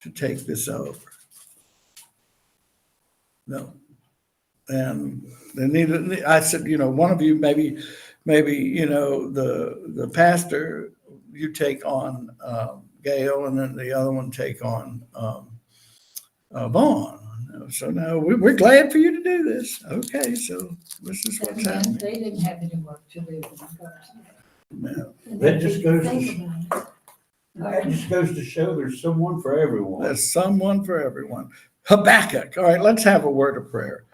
to take this over? No. And they needed, I said, one of you, maybe, the pastor, you take on Gail, and then the other one take on Vaughn. So now we're glad for you to do this. Okay, so this is what's happening. They didn't have any work to do. No, That just goes to, Think about it. that just goes to show there's someone for everyone. there's someone for everyone. Habakkuk. All right, let's have a word of prayer.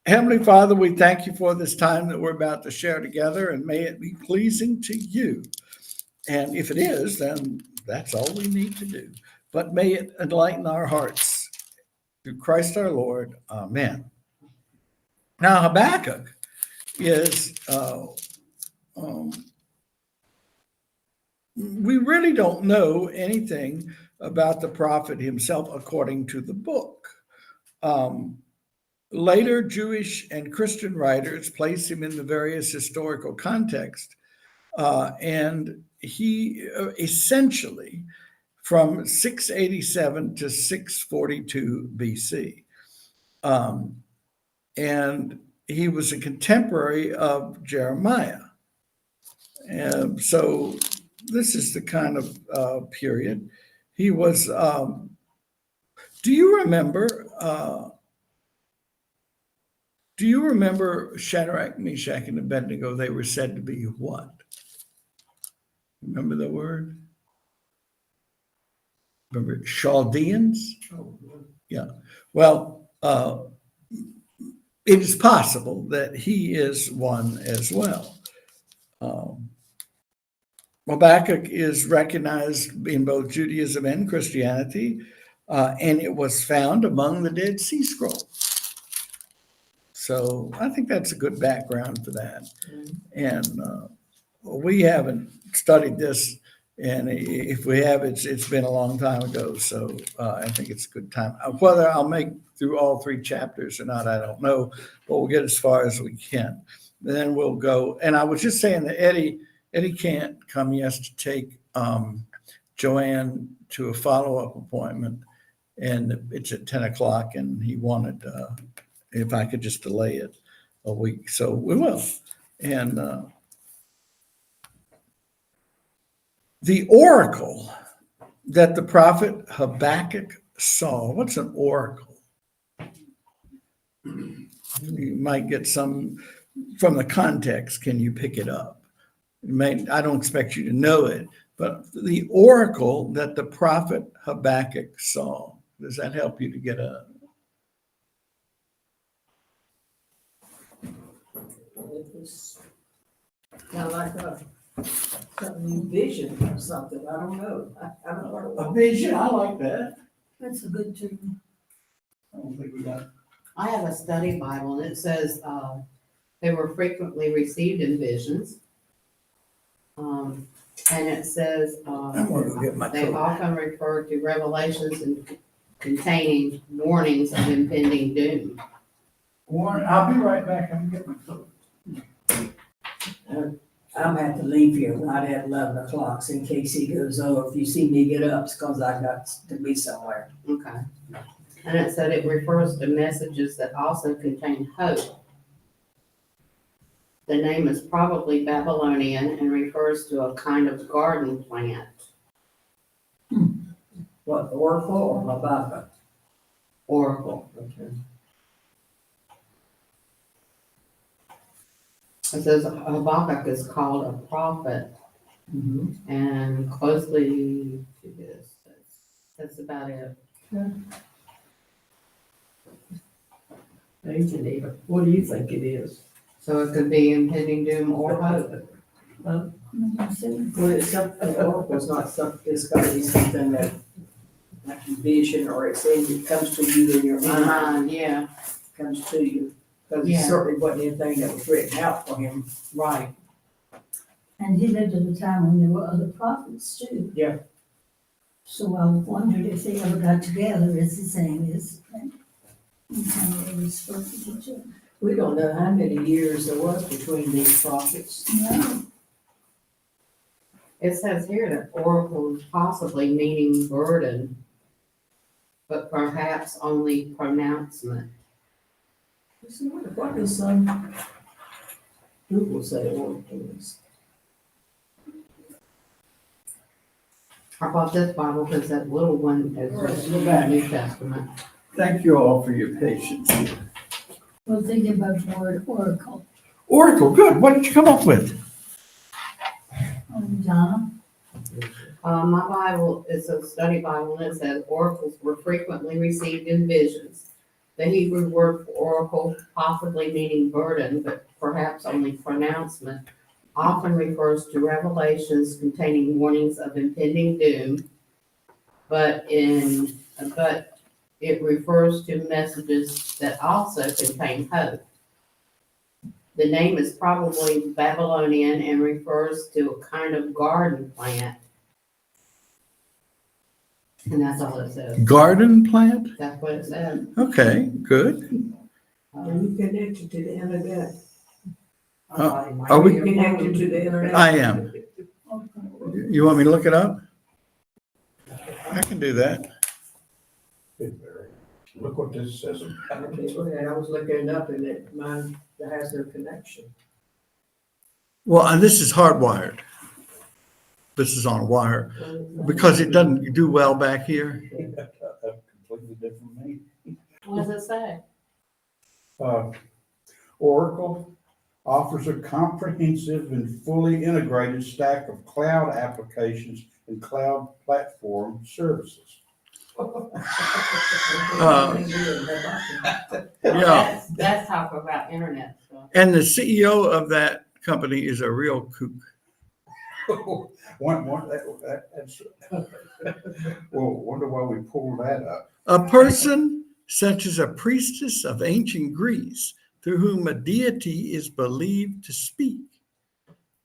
Heavenly Father, we thank you for this time that we're about to share together, and may it be pleasing to you. And if it is, then that's all we need to do. But may it enlighten our hearts. Through Christ our Lord. Amen. Now, Habakkuk is, we really don't know anything about the prophet himself according to the book. Later, Jewish and Christian writers place him in the various historical contexts, and he essentially from 687 to 642 BC. And he was a contemporary of Jeremiah. And so this is the kind of period. He was, do you remember Shadrach, Meshach, and Abednego? They were said to be what? Remember the word? Remember Chaldeans? Yeah. Well, it is possible that he is one as well. Habakkuk is recognized in both Judaism and Christianity, and it was found among the Dead Sea Scrolls. So I think that's a good background for that. And we haven't studied this, and if we have, it's been a long time ago. So I think it's a good time. Whether I'll make through all 3 chapters or not, I don't know, but we'll get as far as we can. Then we'll go. And I was just saying that Eddie can't come to take Joanne to a follow-up appointment, and it's at 10 o'clock, and he wanted, if I could just delay it a week. So we will. And the oracle that the prophet Habakkuk saw. What's an oracle? You might get some from the context. Can you pick it up? I don't expect you to know it, but the oracle that the prophet Habakkuk saw. Does that help you to get a? It's kind of like some vision or something. I don't know. I don't know. A vision, I like that. That's a good term. I don't think we got. I have a study Bible, and it says they were frequently received in visions. And it says I'm going to go get my they coat. often refer to revelations containing warnings of impending doom. Warren, I'll be right back. I'm getting my coat. I'm gonna have to leave here right at 11 o'clock, so in case he goes, oh, if you see me get up, it's because I got to be somewhere. Okay. And it said it refers to messages that also contain hope. The name is probably Babylonian and refers to a kind of garden plant. What, the Oracle or Habakkuk? Oracle. Okay. It says Habakkuk is called a prophet and closely to this. That's about it. Hey, Geneva, what do you think it is? So it could be impending doom or hope. Well, it's something, Oracle's not something, it's gotta be something that, like a vision, or it's in, it comes to you in your mind, Yeah, comes to you. Because it Yeah. certainly wasn't anything that was written out for him. right. And he lived at a time when there were other prophets too. Yeah. So I wondered if they ever got together, as he's saying is. They were supposed to get together. We don't know how many years there was between these prophets. No. It says here that oracle is possibly meaning burden. but perhaps only pronouncement. What does, Google say Oracle is? I bought this Bible because that little one is just the New Testament. Thank you all for your patience. Well, thinking about the word oracle. Oracle, good. What did you come up with? Donna? My Bible is a study Bible, and it says oracles were frequently received in visions. The Hebrew word for oracle, possibly meaning burden, but perhaps only pronouncement, often refers to revelations containing warnings of impending doom, but it refers to messages that also contain hope. The name is probably Babylonian and refers to a kind of garden plant. And that's all it says. Garden plant? That's what it said. Okay, good. Are you connected to the internet? Are Are we- you connected to the internet? I am. You want me to look it up? I can do that. Look what this says. Okay, go ahead. I was looking it up and mine has no connection. Well, and this is hardwired. This is on a wire because it doesn't do well back here. Completely different me. What does it say? Oracle offers a comprehensive and fully integrated stack of cloud applications and cloud platform services. Yeah. That's talking about internet stuff. And the CEO of that company is a real kook. That's, well, wonder why we pulled that up. A person such as a priestess of ancient Greece through whom a deity is believed to speak.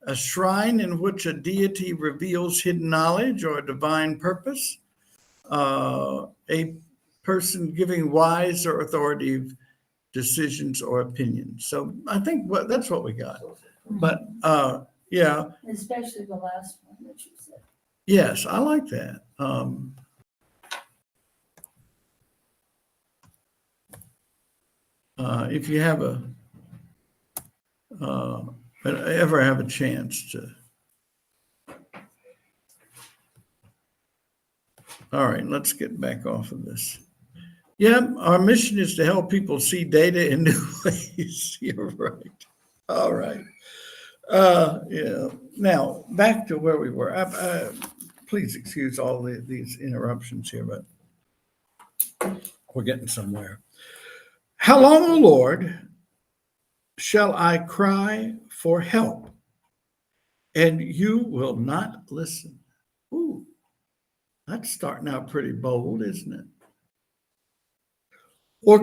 A shrine in which a deity reveals hidden knowledge or a divine purpose. A person giving wise or authoritative decisions or opinions. So I think that's what we got. But yeah, Especially the last one that you said. yes, I like that. If you have ever have a chance to. All right, let's get back off of this. Yeah, our mission is to help people see data in new ways. You're right. All right. Yeah. Now back to where we were. Please excuse all these interruptions here, but we're getting somewhere. How long, O Lord, shall I cry for help, and you will not listen? Ooh, that's starting out pretty bold, isn't it? Or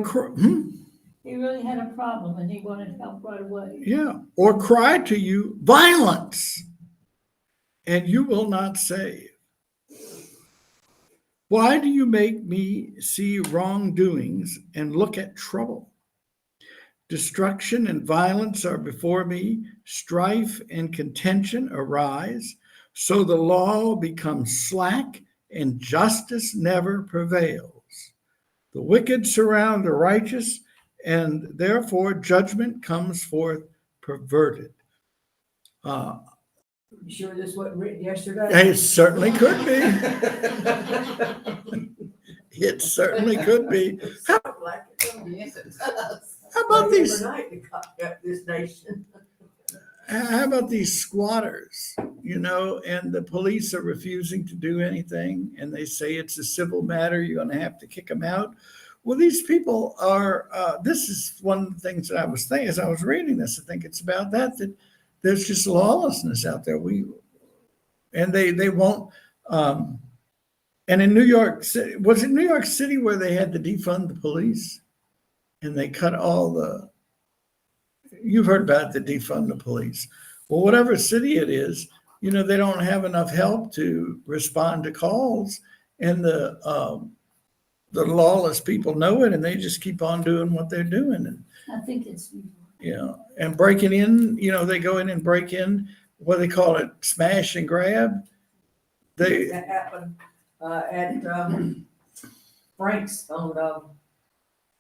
He really had a problem and he wanted help right away. yeah, or cry to you violence, and you will not save. Why do you make me see wrongdoings and look at trouble? Destruction and violence are before me, strife and contention arise, so the law becomes slack and justice never prevails. The wicked surround the righteous, and therefore judgment comes forth perverted. You sure this wasn't written yesterday? It certainly could be. It certainly could be. Yes, it does. How about these? Overnight, it got this nation. How about these squatters? And the police are refusing to do anything, and they say it's a civil matter. You're going to have to kick them out. Well, these people are. This is one of the things that I was thinking as I was reading this. I think it's about that there's just lawlessness out there. They won't. And in New York City, was it New York City where they had to defund the police, and they cut all the. You've heard about the defund the police. Well, whatever city it is, they don't have enough help to respond to calls, and the lawless people know it, and they just keep on doing what they're doing. And I think it's, and breaking in, they go in and break in, what do they call it, smash and grab. That happened at Frank's on,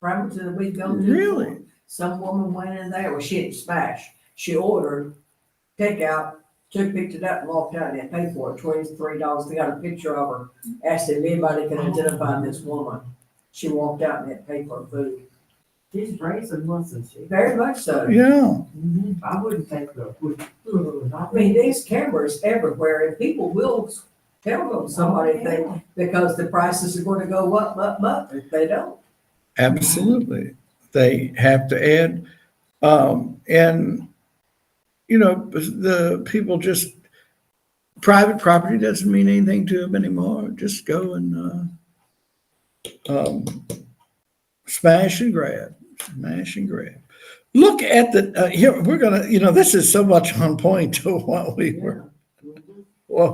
Framerton that we've gone to. Really? Some woman went in there, well, she didn't smash, she ordered takeout, picked it up and walked out and paid for it, $23. They got a picture of her, asked if anybody can identify this woman. She walked out and had paid for her food. She's racing, wasn't she? Very much so. Yeah. I wouldn't think that would. I mean, these cameras everywhere, and people will tell them somebody think, because the prices are gonna go up, if they don't. Absolutely. They have to add, and, you know, the people just, private property doesn't mean anything to them anymore. Just go and, smash and grab. Look at the, here, we're gonna, you know, this is so much on point to what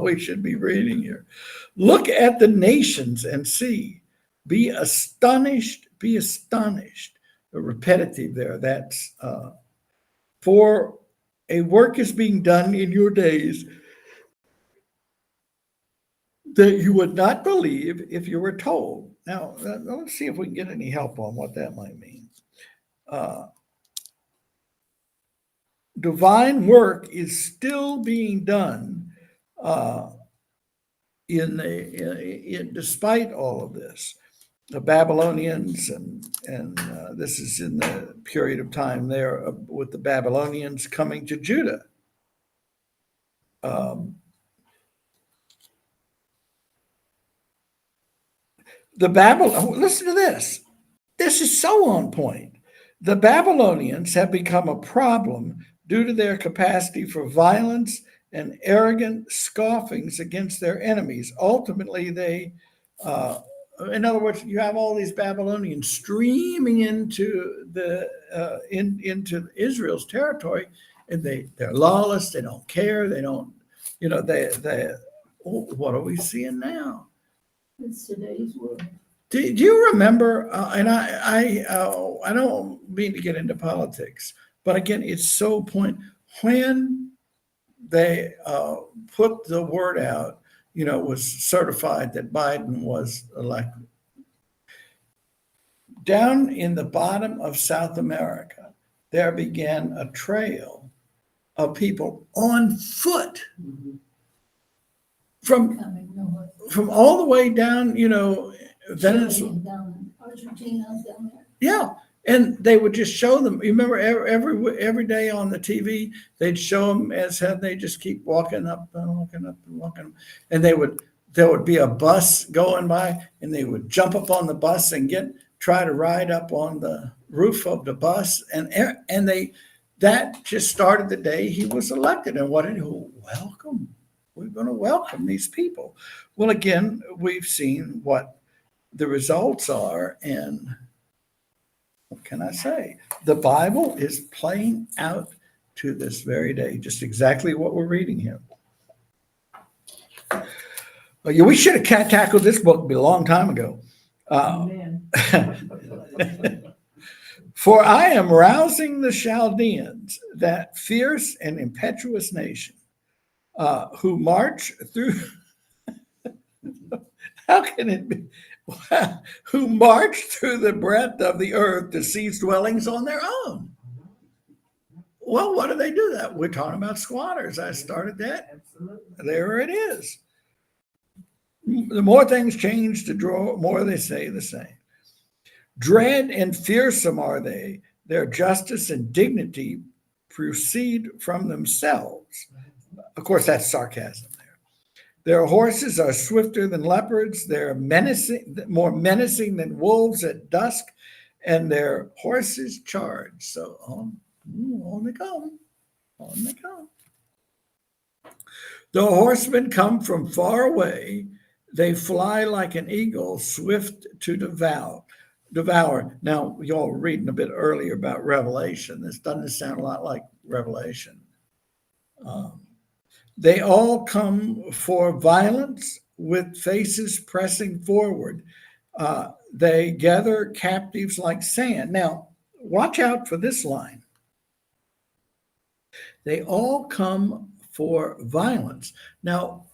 we should be reading here. Look at the nations and see, be astonished, The repetitive there, that's, for a work is being done in your days that you would not believe if you were told. Now, let's see if we can get any help on what that might mean. Divine work is still being done despite all of this. The Babylonians, and this is in the period of time there with the Babylonians coming to Judah. Listen to this. This is so on point. The Babylonians have become a problem due to their capacity for violence and arrogant scoffings against their enemies. Ultimately, in other words, you have all these Babylonians streaming into into Israel's territory, and they're lawless. They don't care. They don't, you know, what are we seeing now? It's today's world. Do you remember? And I don't mean to get into politics, but again, it's so point when they put the word out. You know, it was certified that Biden was elected. Down in the bottom of South America, there began a trail of people on foot from Coming north. all the way down, you know, Venezuela. Down in Argentina, down there. Yeah. And they would just show them. You remember every day on the TV, they'd show them as they just keep walking up and walking up and walking. And there would be a bus going by, and they would jump up on the bus and try to ride up on the roof of the bus. And that just started the day he was elected. And welcome. We're going to welcome these people. Well, again, we've seen what the results are, and what can I say? The Bible is playing out to this very day, just exactly what we're reading here. We should have tackled this book a long time ago. Amen. For I am rousing the Chaldeans, that fierce and impetuous nation, who march through. How can it be? Who march through the breadth of the earth to seize dwellings on their own. Well, what do they do that? We're talking about squatters. I started that. Absolutely. There it is. The more things change, the more they stay the same. Dread and fearsome are they. Their justice and dignity proceed from themselves. Of course, that's sarcasm. Their horses are swifter than leopards. They're more menacing than wolves at dusk, and their horses charge. So on they go. The horsemen come from far away. They fly like an eagle, swift to devour. Now, y'all were reading a bit earlier about Revelation. This doesn't sound a lot like Revelation. They all come for violence with faces pressing forward. They gather captives like sand. Now, watch out for this line. They all come for violence. Now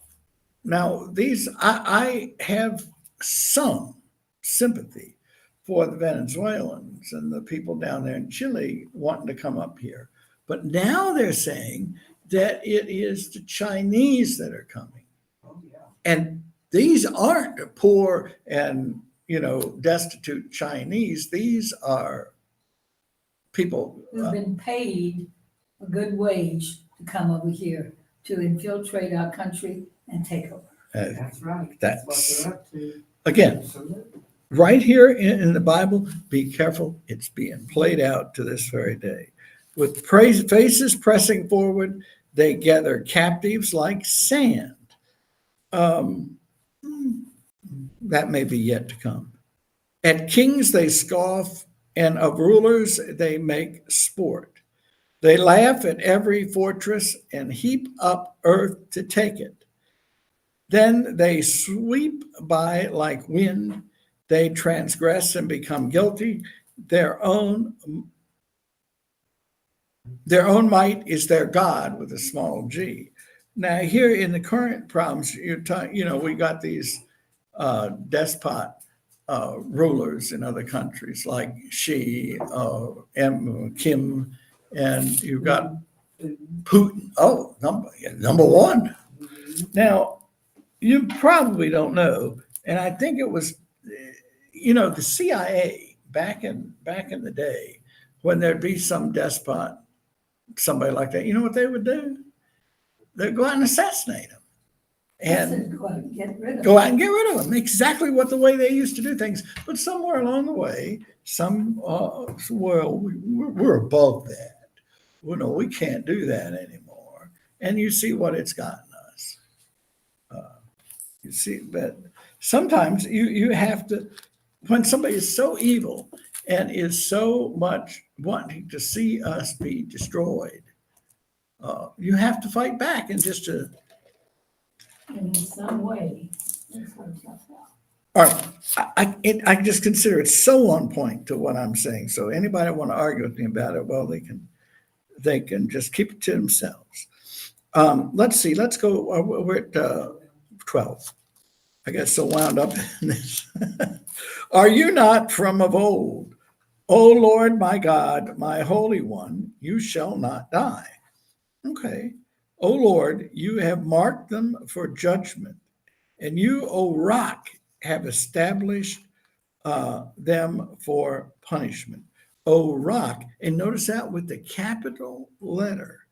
these, I have some sympathy for the Venezuelans and the people down there in Chile wanting to come up here. But now they're saying that it is the Chinese that are coming. Oh, yeah. And these aren't poor and, destitute Chinese. These are people. Who've been paid a good wage to come over here to infiltrate our country and take over. That's right. That's- what they're up to. Again, Absolutely. right here in the Bible, be careful. It's being played out to this very day. With faces pressing forward, they gather captives like sand. That may be yet to come. At kings they scoff, and of rulers they make sport. They laugh at every fortress and heap up earth to take it. Then they sweep by like wind. They transgress and become guilty. Their own might is their God with a small g. Now, here in the current problems, we got these despot rulers in other countries like Xi, Kim, and you've got Putin. Oh, number one. Now, you probably don't know, and I think it was, the CIA back in the day, when there'd be some despot, somebody like that, you know what they would do? They'd go out and assassinate them. And Go out and get rid of go it. out and get rid of them. Exactly the way they used to do things. But somewhere along the way, we're above that. Well, no, we can't do that anymore. And you see what it's gotten us. You see, but sometimes you have to, when somebody is so evil and is so much wanting to see us be destroyed, you have to fight back and just to. And in some way, it's hurt us out. All right, I just consider it so on point to what I'm saying. So anybody want to argue with me about it, well, they can just keep it to themselves. Let's see. Let's go. We're at 12. I got so wound up in this. Are you not from of old, O Lord, my God, my Holy One? You shall not die. Okay. O Lord, you have marked them for judgment, and you, O Rock, have established them for punishment. O Rock, and notice that with the capital letter.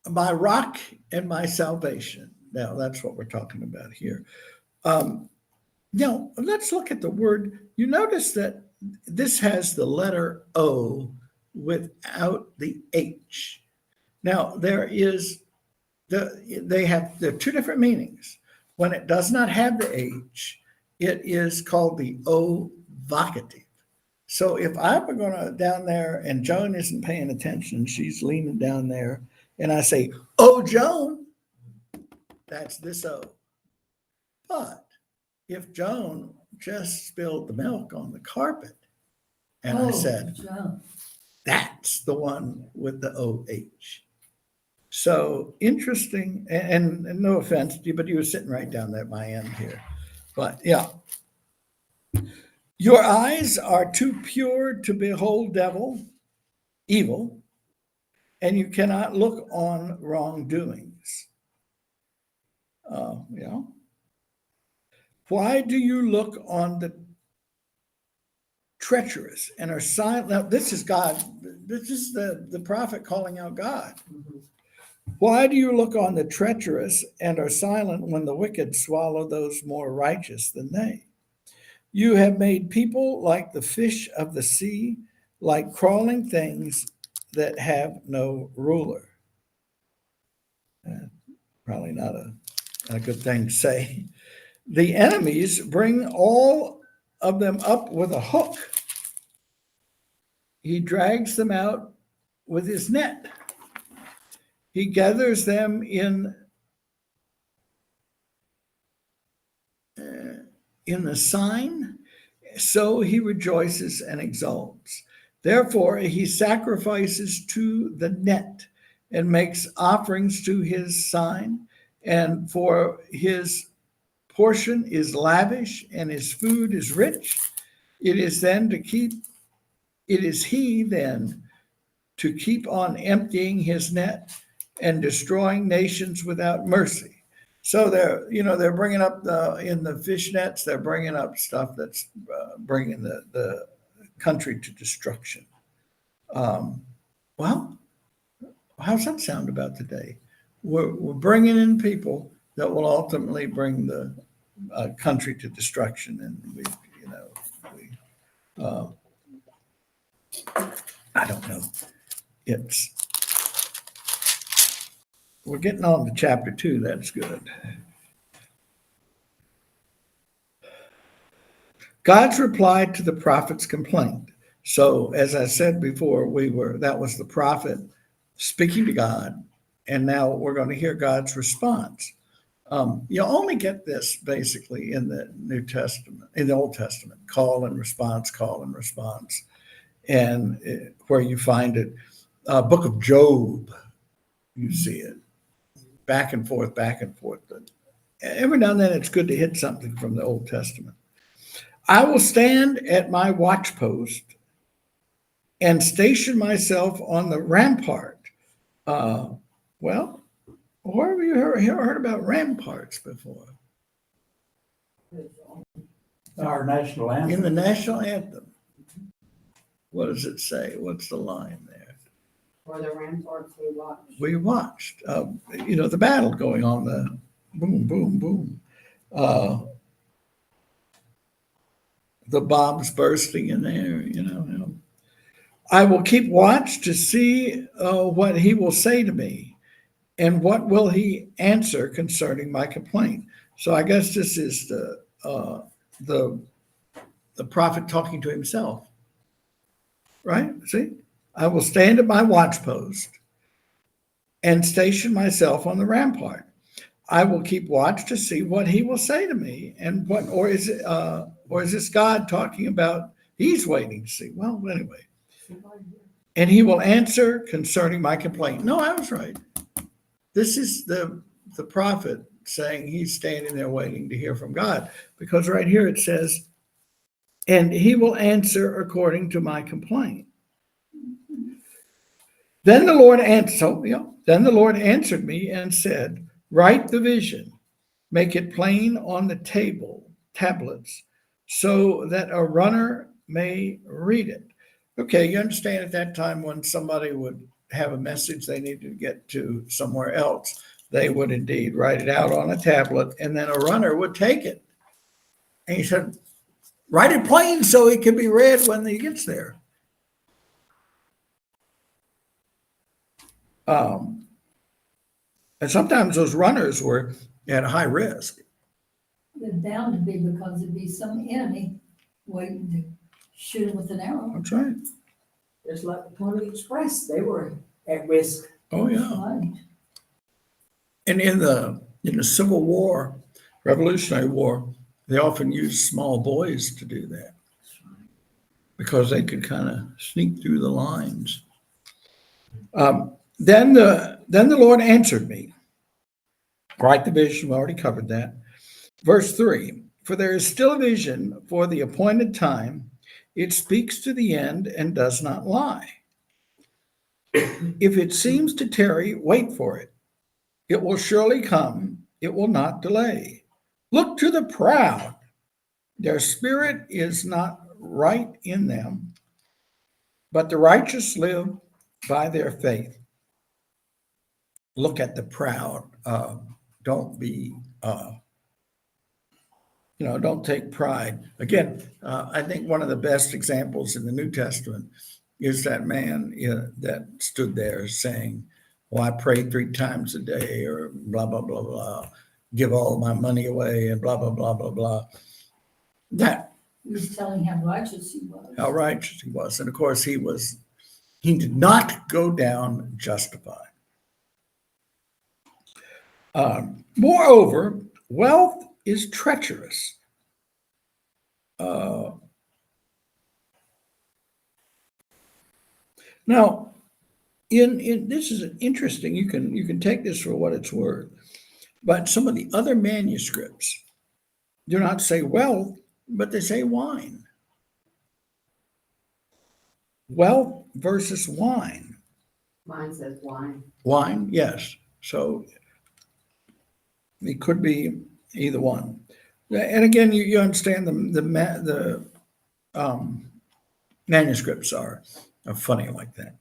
My rock and my salvation. Now, that's what we're talking about here. Now, let's look at the word. You notice that this has the letter O without the H. Now, there are two different meanings. When it does not have the H, it is called the O vocative. So if I'm going to down there and Joan isn't paying attention, she's leaning down there, and I say, "Oh, Joan," that's this O. But if Joan just spilled the milk on the carpet, and I said, John. that's the one with the OH. So interesting, and no offense to you, but you were sitting right down at my end here. But yeah. Your eyes are too pure to behold evil, and you cannot look on wrongdoings. Why do you look on the treacherous and are silent? Now, this is God. This is the prophet calling out God. Why do you look on the treacherous and are silent when the wicked swallow those more righteous than they? You have made people like the fish of the sea, like crawling things that have no ruler. Probably not a good thing to say. The enemies bring all of them up with a hook. He drags them out with his net. He gathers them in the sign, so he rejoices and exults. Therefore, he sacrifices to the net and makes offerings to his sign. and for his portion is lavish and his food is rich. It is he then to keep on emptying his net and destroying nations without mercy. So they're bringing up in the fish nets, they're bringing up stuff that's bringing the country to destruction. Well, how's that sound about today? We're bringing in people that will ultimately bring the country to destruction, and I don't know. We're getting on to chapter 2. That's good. God's reply to the prophet's complaint. So, as I said before, that was the prophet speaking to God, and now we're going to hear God's response. You only get this basically in the New Testament, in the Old Testament, call and response, and where you find it, book of Job, you see it back and forth. But every now and then it's good to hit something from the Old Testament. I will stand at my watch post and station myself on the rampart. Well, where have you heard about ramparts before? Our national anthem. In the national anthem. What does it say? What's the line there? For the ramparts we watched. We watched, the battle going on, the boom, boom, boom. The bombs bursting in there, I will keep watch to see what he will say to me, and what will he answer concerning my complaint. So I guess this is the prophet talking to himself, right? See, I will stand at my watch post and station myself on the rampart. I will keep watch to see what he will say to me, and or is this God talking about he's waiting to see? Well, anyway. And he will answer concerning my complaint. No, I was right. This is the prophet saying he's standing there waiting to hear from God, because right here it says, and he will answer according to my complaint. Then the Lord answered me and said, write the vision, make it plain on the tablets, so that a runner may read it. Okay, you understand at that time when somebody would have a message they needed to get to somewhere else, they would indeed write it out on a tablet, and then a runner would take it. And he said, write it plain so it can be read when he gets there. And sometimes those runners were at high risk. They're bound to be, because there'd be some enemy waiting to shoot him with an arrow. That's right. Just like the Pony Express, they were at risk. Oh, yeah. Right. And in the Civil War, Revolutionary War, they often used small boys to do that because they could kind of sneak through the lines. Then the Lord answered me. Write the vision, we already covered that. Verse 3, for there is still a vision for the appointed time. It speaks to the end and does not lie. If it seems to tarry, wait for it. It will surely come. It will not delay. Look to the proud. Their spirit is not right in them, but the righteous live by their faith. Look at the proud. Don't be, don't take pride. Again, I think one of the best examples in the New Testament is that man that stood there saying, well, I prayed 3 times a day, or blah, blah, blah, blah, give all my money away, and blah, blah, blah, blah, blah. He was telling how righteous he was. How righteous he was. And of course, he did not go down justified. Moreover, wealth is treacherous. Now, in this is interesting. You can take this for what it's worth. But some of the other manuscripts do not say wealth, but they say wine. Wealth versus wine. Mine says wine. Wine, yes. So it could be either one. And again, you understand the manuscripts are funny like that.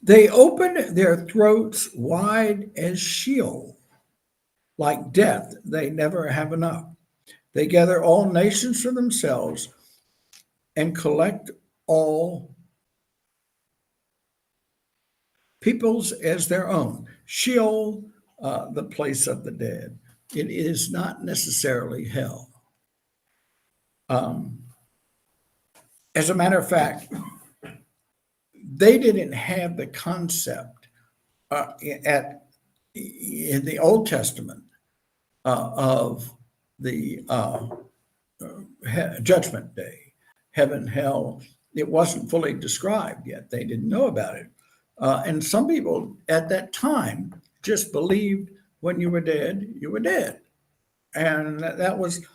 They open their throats wide as Sheol. Like death, they never have enough. They gather all nations for themselves and collect all peoples as their own. Sheol, the place of the dead. It is not necessarily hell. As a matter of fact, they didn't have the concept in the Old Testament of the judgment day, heaven, hell. It wasn't fully described yet. They didn't know about it. And some people at that time just believed when you were dead, you were dead. And that was it.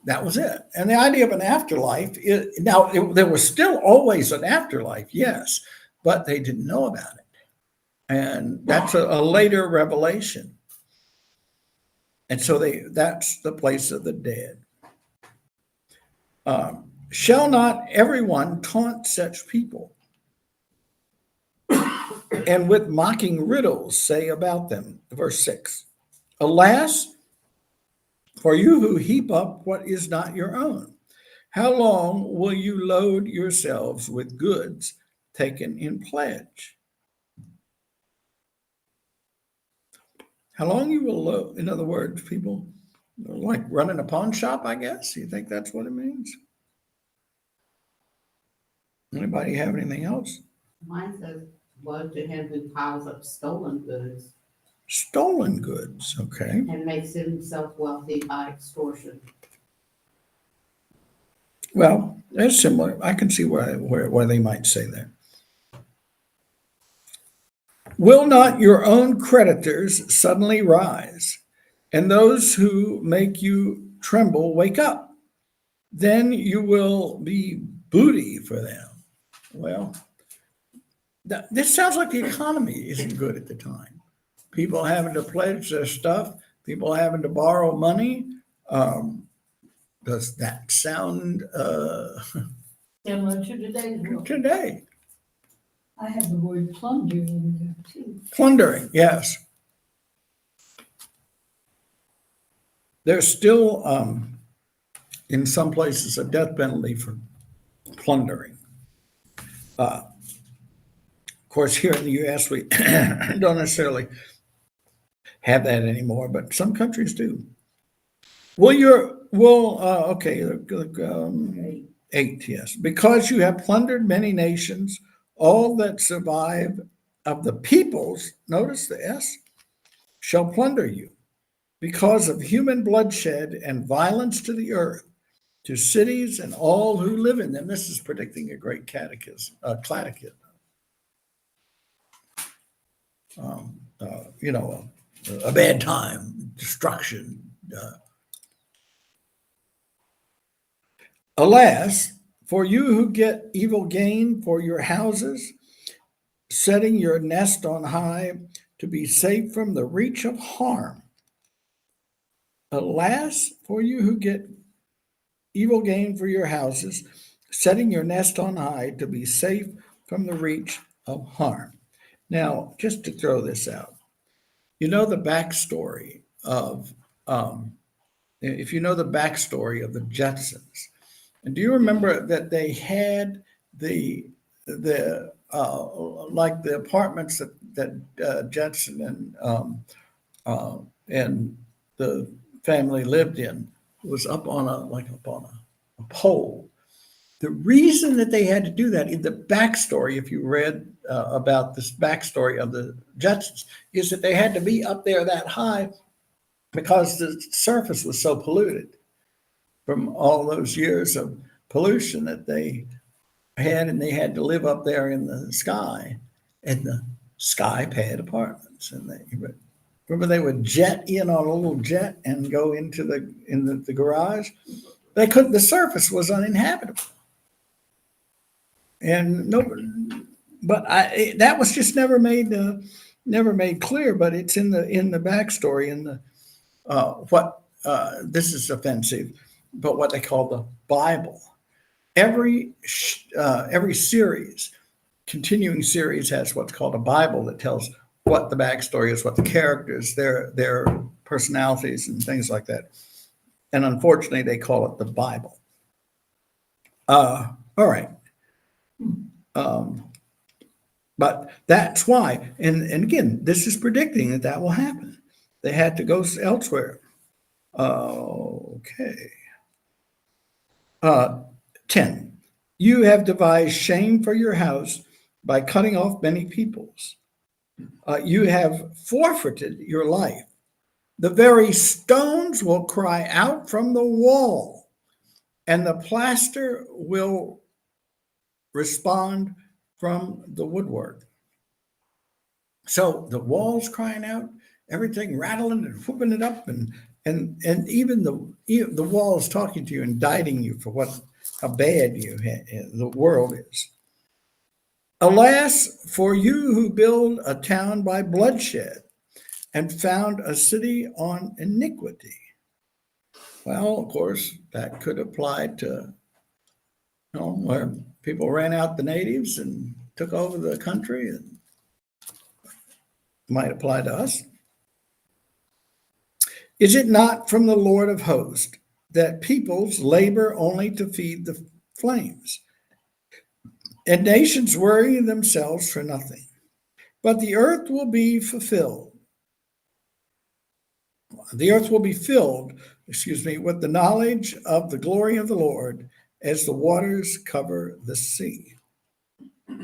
That was it. And the idea of an afterlife, there was still always an afterlife, yes, but they didn't know about it. And that's a later revelation. And so that's the place of the dead. Shall not everyone taunt such people? And with mocking riddles say about them, verse 6, alas, for you who heap up what is not your own, how long will you load yourselves with goods taken in pledge? How long you will load, in other words, people, like running a pawn shop, I guess? You think that's what it means? Anybody have anything else? Mine says, woe to him who piles up stolen goods Stolen goods, okay. and makes himself wealthy by extortion. Well, that's similar. I can see where they might say that. Will not your own creditors suddenly rise, and those who make you tremble wake up? Then you will be booty for them. Well, this sounds like the economy isn't good at the time. People having to pledge their stuff, people having to borrow money. Does that sound Similar to today's world. today? I have the word plunder in there too. Plundering, yes. There's still, in some places, a death penalty for plundering. Of course, here in the U.S., we don't necessarily have that anymore, but some countries do. Okay, 8, yes. Because you have plundered many nations, all that survive of the peoples, notice the S, shall plunder you. Because of human bloodshed and violence to the earth, to cities and all who live in them. This is predicting a great cataclysm. A bad time, destruction. Alas, for you who get evil gain for your houses, setting your nest on high to be safe from the reach of harm. Alas, for you who get evil gain for your houses, setting your nest on high to be safe from the reach of harm. Now, just to throw this out, you know the backstory of, if you know the backstory of the Jetsons, and do you remember that they had the like the apartments that Jetson and the family lived in was up on a pole. The reason that they had to do that, in the backstory, if you read about this backstory of the Jetsons, is that they had to be up there that high because the surface was so polluted from all those years of pollution that they had, and they had to live up there in the sky, in the sky pad apartments. And remember they would jet in on a little jet and go into the garage. They couldn't. The surface was uninhabitable, and nobody. But that was just never made clear. But it's in the backstory in the this is offensive, but what they call the Bible. Every series, continuing series, has what's called a Bible that tells what the backstory is, what the characters, their personalities, and things like that. And unfortunately, they call it the Bible. All right. But that's why, and again, this is predicting that will happen. They had to go elsewhere. Okay. 10. You have devised shame for your house by cutting off many peoples. You have forfeited your life. The very stones will cry out from the wall, and the plaster will respond from the woodwork. So the walls crying out, everything rattling and whooping it up, and even the walls talking to you, indicting you for how bad the world is. Alas, for you who build a town by bloodshed and found a city on iniquity. Well, of course, that could apply to where people ran out the natives and took over the country, and might apply to us. Is it not from the Lord of hosts that peoples labor only to feed the flames, and nations worry themselves for nothing? But the earth will be fulfilled. The earth will be filled, with the knowledge of the glory of the Lord as the waters cover the sea. I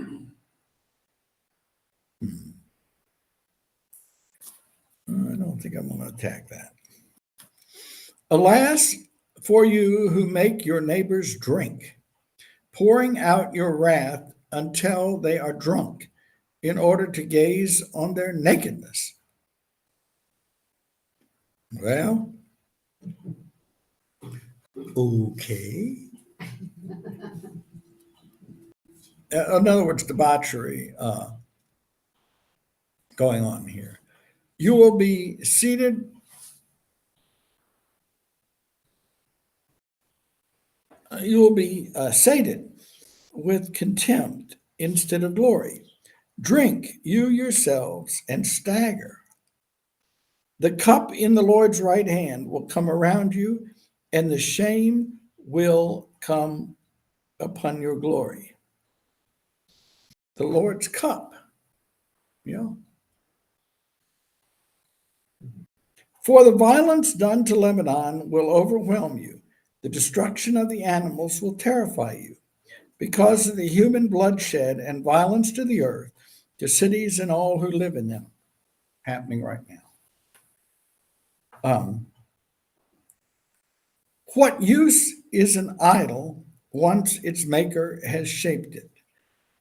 don't think I'm going to attack that. Alas, for you who make your neighbors drink, pouring out your wrath until they are drunk, in order to gaze on their nakedness. Well, okay. In other words, debauchery going on here. You will be seated. You will be sated with contempt instead of glory. Drink you yourselves and stagger. The cup in the Lord's right hand will come around you, and the shame will come upon your glory. The Lord's cup, For the violence done to Lebanon will overwhelm you. The destruction of the animals will terrify you. Because of the human bloodshed and violence to the earth, to cities and all who live in them, happening right now. What use is an idol once its maker has shaped it?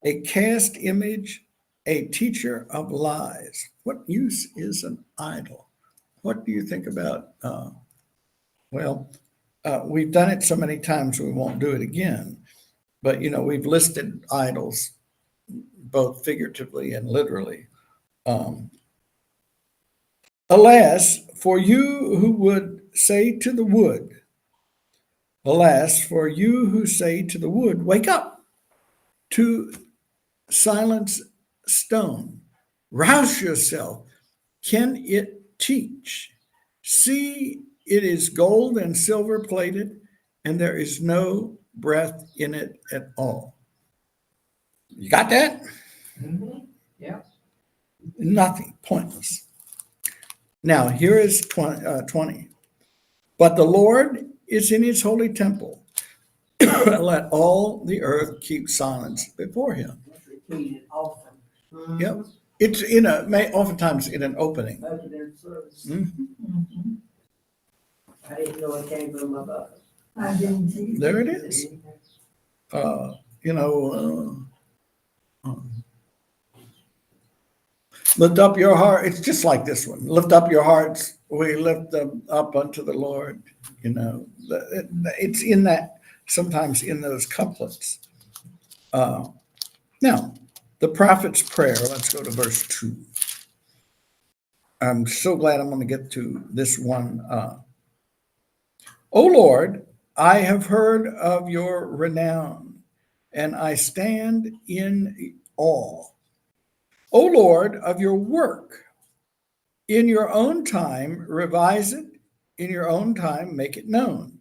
A cast image, a teacher of lies. What use is an idol? What do you think about? We've done it so many times we won't do it again. But, we've listed idols, both figuratively and literally. Alas, for you who would say to the wood, wake up, to silence stone. Rouse yourself. Can it teach? See, it is gold and silver plated, and there is no breath in it at all. You got that? Mm-hmm. Yeah. Nothing, pointless. Now, here is 20. But the Lord is in his holy temple. Let all the earth keep silence before him. That's repeated often. Yep. It's oftentimes in an opening. Opening service. Mm-hmm. I didn't know it came from above. I didn't see. There it is. you know, lift up your heart. It's just like this one. Lift up your hearts. We lift them up unto the Lord. You know, it's in that, sometimes in those couplets. Now, the prophet's prayer, let's go to verse 2. I'm so glad I'm going to get to this one. O Lord, I have heard of your renown, and I stand in awe. O Lord, of your work. In your own time, revise it. In your own time, make it known.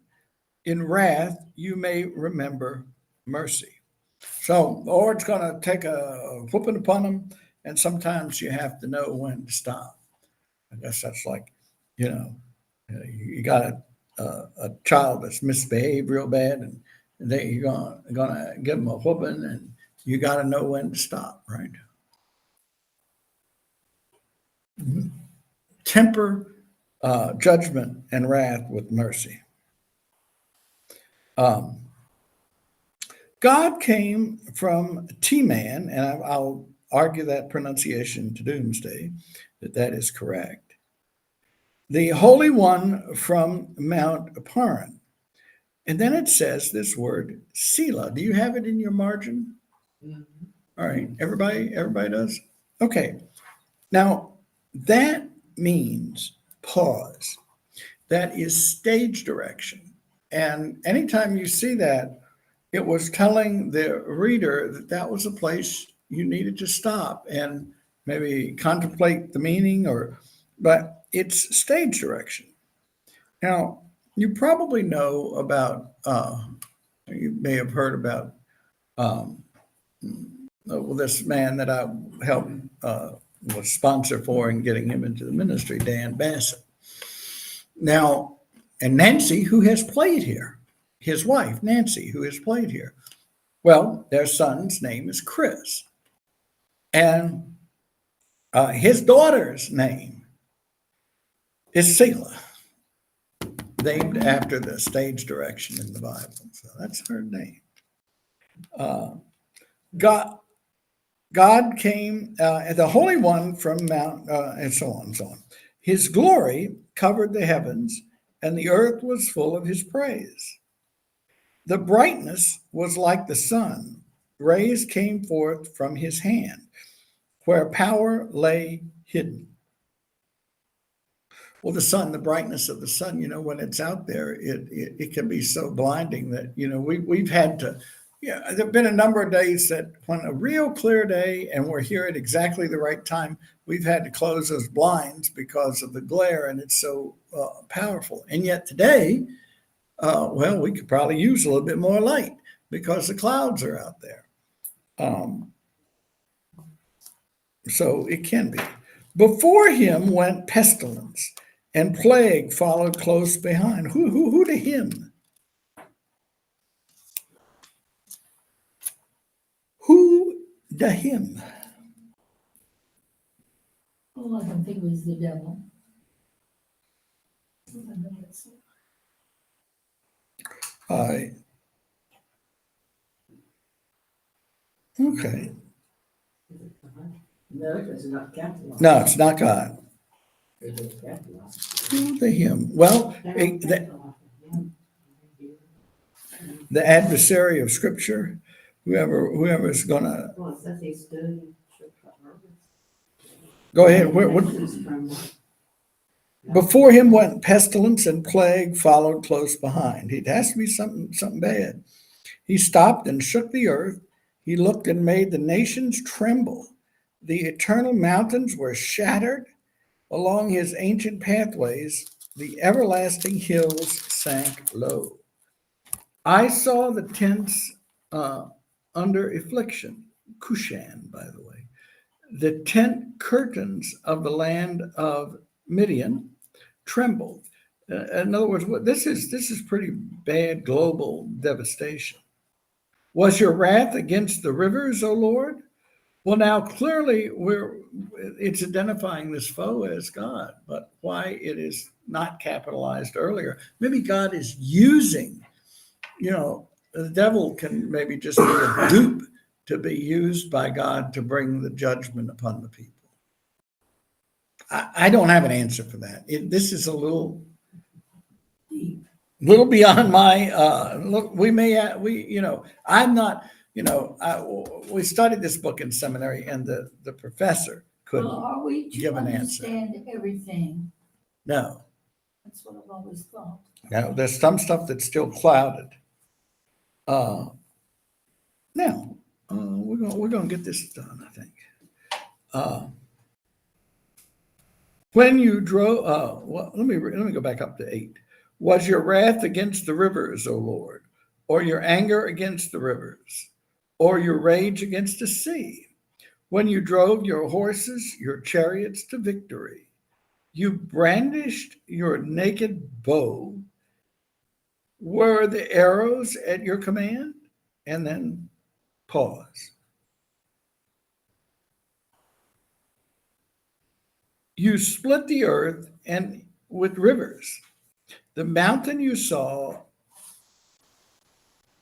In wrath, you may remember mercy. So the Lord's going to take a whooping upon them, and sometimes you have to know when to stop. I guess that's like, you know, you got a child that's misbehaved real bad, and you're gonna give them a whooping, and you got to know when to stop, right? Temper judgment and wrath with mercy. God came from T-Man, and I'll argue that pronunciation to doomsday, that is correct. The Holy One from Mount Paran. And then it says this word, Selah. Do you have it in your margin? All right, everybody does? Okay. Now, that means pause. That is stage direction. And anytime you see that, it was telling the reader that that was a place you needed to stop and maybe contemplate the meaning, but it's stage direction. Now, you probably know about, you may have heard about this man that I helped, was sponsor for and getting him into the ministry, Dan Bassett. Now, and Nancy, who has played here, his wife, Nancy, who has played here. Well, their son's name is Chris. And his daughter's name is Selah, named after the stage direction in the Bible. So that's her name. God came, the Holy One from Mount, and so on and so on. His glory covered the heavens, and the earth was full of his praise. The brightness was like the sun. Rays came forth from his hand, where power lay hidden. Well, the sun, the brightness of the sun, you know, when it's out there, it can be so blinding that, you know, we've had to, yeah, there have been a number of days that when a real clear day and we're here at exactly the right time, we've had to close those blinds because of the glare, and it's so powerful. And yet today, well, we could probably use a little bit more light because the clouds are out there. So it can be. Before him went pestilence, and plague followed close behind. Who to him? Who to him? Oh, I don't think it was the devil. Okay. No, it's not capitalized. No, it's not God. It is capitalized. Who to him? Well, the adversary of Scripture, whoever is going to Well, it says he stood. go ahead. Before him went pestilence, and plague followed close behind. It has to be something bad. He stopped and shook the earth. He looked and made the nations tremble. The eternal mountains were shattered. Along his ancient pathways, the everlasting hills sank low. I saw the tents under affliction, Cushan, by the way, the tent curtains of the land of Midian trembled. In other words, this is pretty bad global devastation. Was your wrath against the rivers, O Lord? Well, now clearly it's identifying this foe as God, but why it is not capitalized earlier? Maybe God is using, you know, the devil can maybe just be a dupe to be used by God to bring the judgment upon the people. I don't have an answer for that. This is a little beyond my, look, I'm not, we studied this book in seminary and the professor Well, couldn't. are we to give an answer. understand everything? No, That's what I've always thought. no, there's some stuff that's still clouded. Now, we're gonna get this done, I think. When you drove, well, let me go back up to 8. Was your wrath against the rivers, O Lord, or your anger against the rivers, or your rage against the sea? When you drove your horses, your chariots to victory, you brandished your naked bow. Were the arrows at your command? And then pause. You split the earth and with rivers. The mountain you saw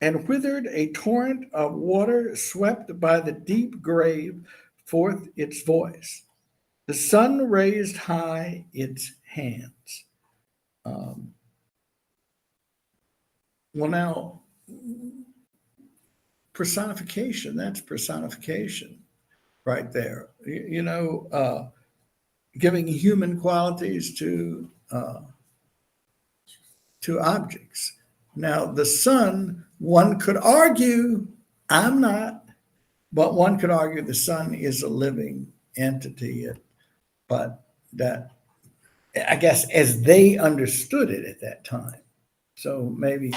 and withered, a torrent of water swept by the deep grave forth its voice. The sun raised high its hands. Well, now, personification, that's personification right there. Giving human qualities to objects. Now, the sun, one could argue, I'm not, but one could argue the sun is a living entity, but that, I guess, as they understood it at that time. So maybe,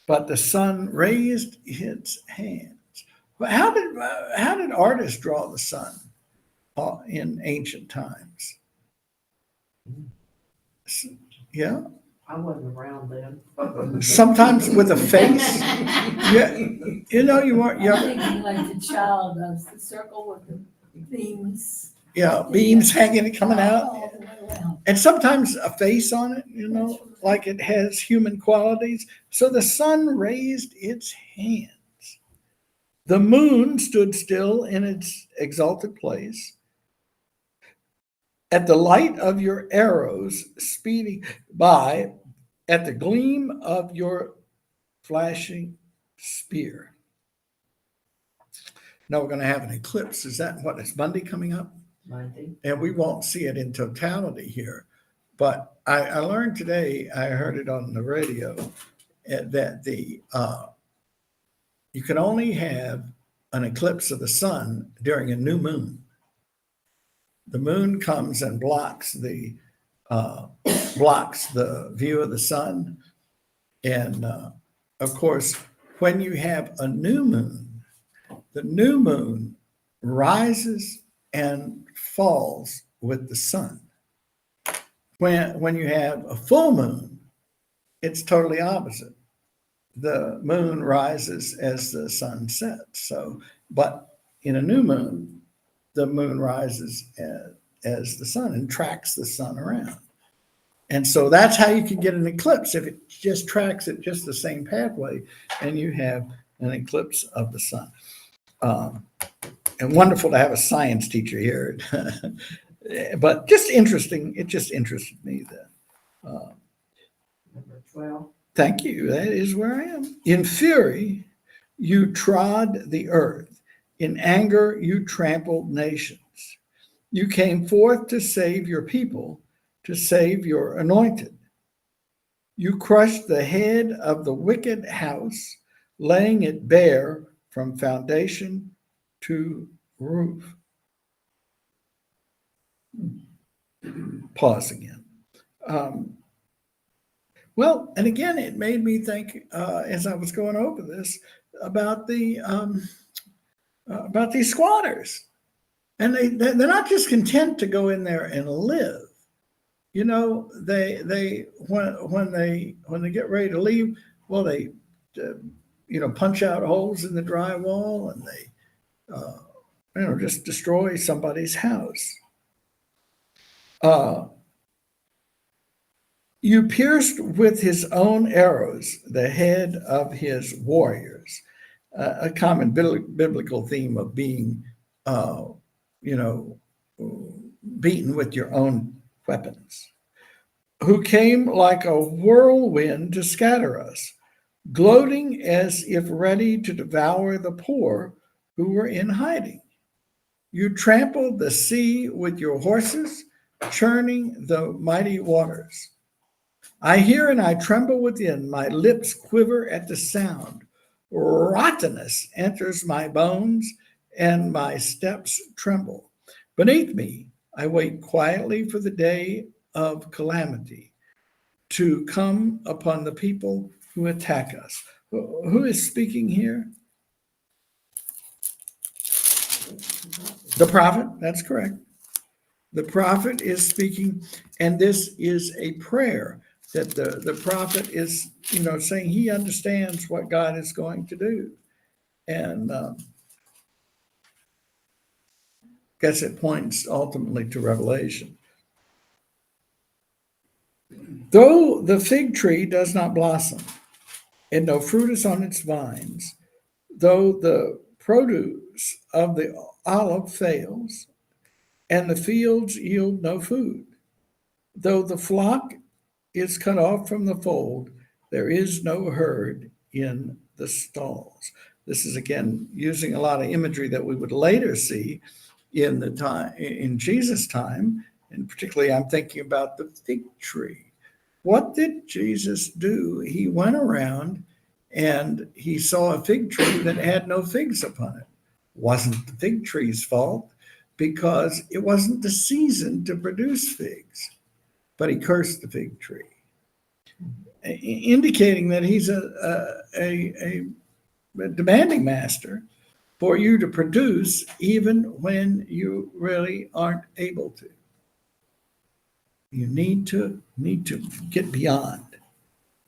but the sun raised its hands. But how did artists draw the sun in ancient times? Yeah. I wasn't around then. Sometimes with a face. Yeah, you weren't. I'm Yeah, thinking like the child does, the circle with the beams. yeah, beams hanging coming out, All the way around. and sometimes a face on it. Like it has human qualities. So the sun raised its hands. The moon stood still in its exalted place. At the light of your arrows speeding by, at the gleam of your flashing spear. Now we're going to have an eclipse. Is that what? It's Monday coming up? Monday. And we won't see it in totality here. But I learned today, I heard it on the radio, that you can only have an eclipse of the sun during a new moon. The moon comes and blocks the view of the sun. And of course, when you have a new moon, the new moon rises and falls with the sun. When you have a full moon, it's totally opposite. The moon rises as the sun sets. But in a new moon, the moon rises as the sun and tracks the sun around. And so that's how you can get an eclipse, if it just tracks it just the same pathway, and you have an eclipse of the sun. And wonderful to have a science teacher here. But just interesting, it just interested me that. Number 12. Thank you, that is where I am. In fury, you trod the earth. In anger, you trampled nations. You came forth to save your people, to save your anointed. You crushed the head of the wicked house, laying it bare from foundation to roof. Pause again. Well, and again, it made me think, as I was going over this, about these squatters. And they're not just content to go in there and live. They when they get ready to leave, well, they punch out holes in the drywall, and they just destroy somebody's house. You pierced with his own arrows the head of his warriors. A common biblical theme of being, you know, beaten with your own weapons. Who came like a whirlwind to scatter us, gloating as if ready to devour the poor who were in hiding. You trampled the sea with your horses, churning the mighty waters. I hear and I tremble within, my lips quiver at the sound. Rottenness enters my bones, and my steps tremble. Beneath me, I wait quietly for the day of calamity to come upon the people who attack us. Who is speaking here? The prophet, that's correct. The prophet is speaking, and this is a prayer that the prophet is, you know, saying he understands what God is going to do. And guess it points ultimately to Revelation. Though the fig tree does not blossom, and no fruit is on its vines, though the produce of the olive fails, and the fields yield no food, though the flock is cut off from the fold, there is no herd in the stalls. This is again using a lot of imagery that we would later see in the time in Jesus' time, and particularly I'm thinking about the fig tree. What did Jesus do? He went around and he saw a fig tree that had no figs upon it. Wasn't the fig tree's fault because it wasn't the season to produce figs, but he cursed the fig tree, indicating that he's a demanding master for you to produce even when you really aren't able to. You need to get beyond.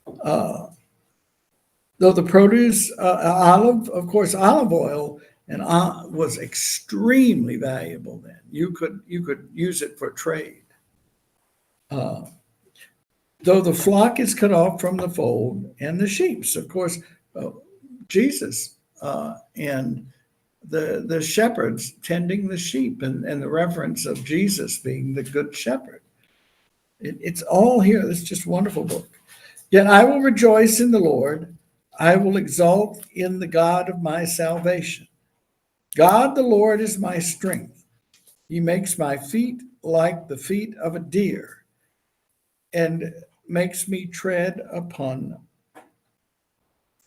Though the produce, of course, olive oil and was extremely valuable then. You could use it for trade. Though the flock is cut off from the fold and the sheep. Of course, Jesus and the shepherds tending the sheep and the reference of Jesus being the good shepherd. It's all here. It's just a wonderful book. Yet I will rejoice in the Lord. I will exult in the God of my salvation. God the Lord is my strength. He makes my feet like the feet of a deer and makes me tread upon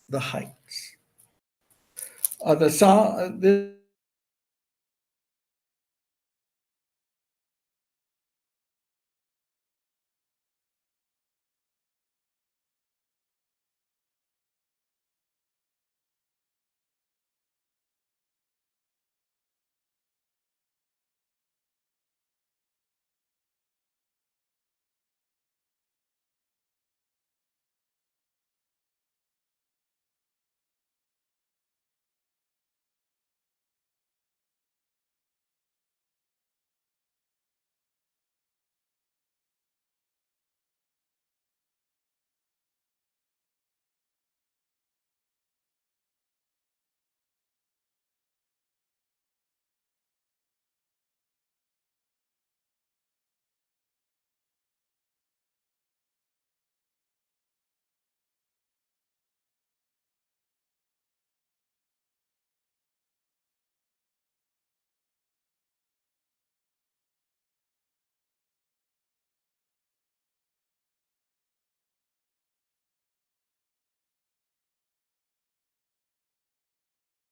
the heights. This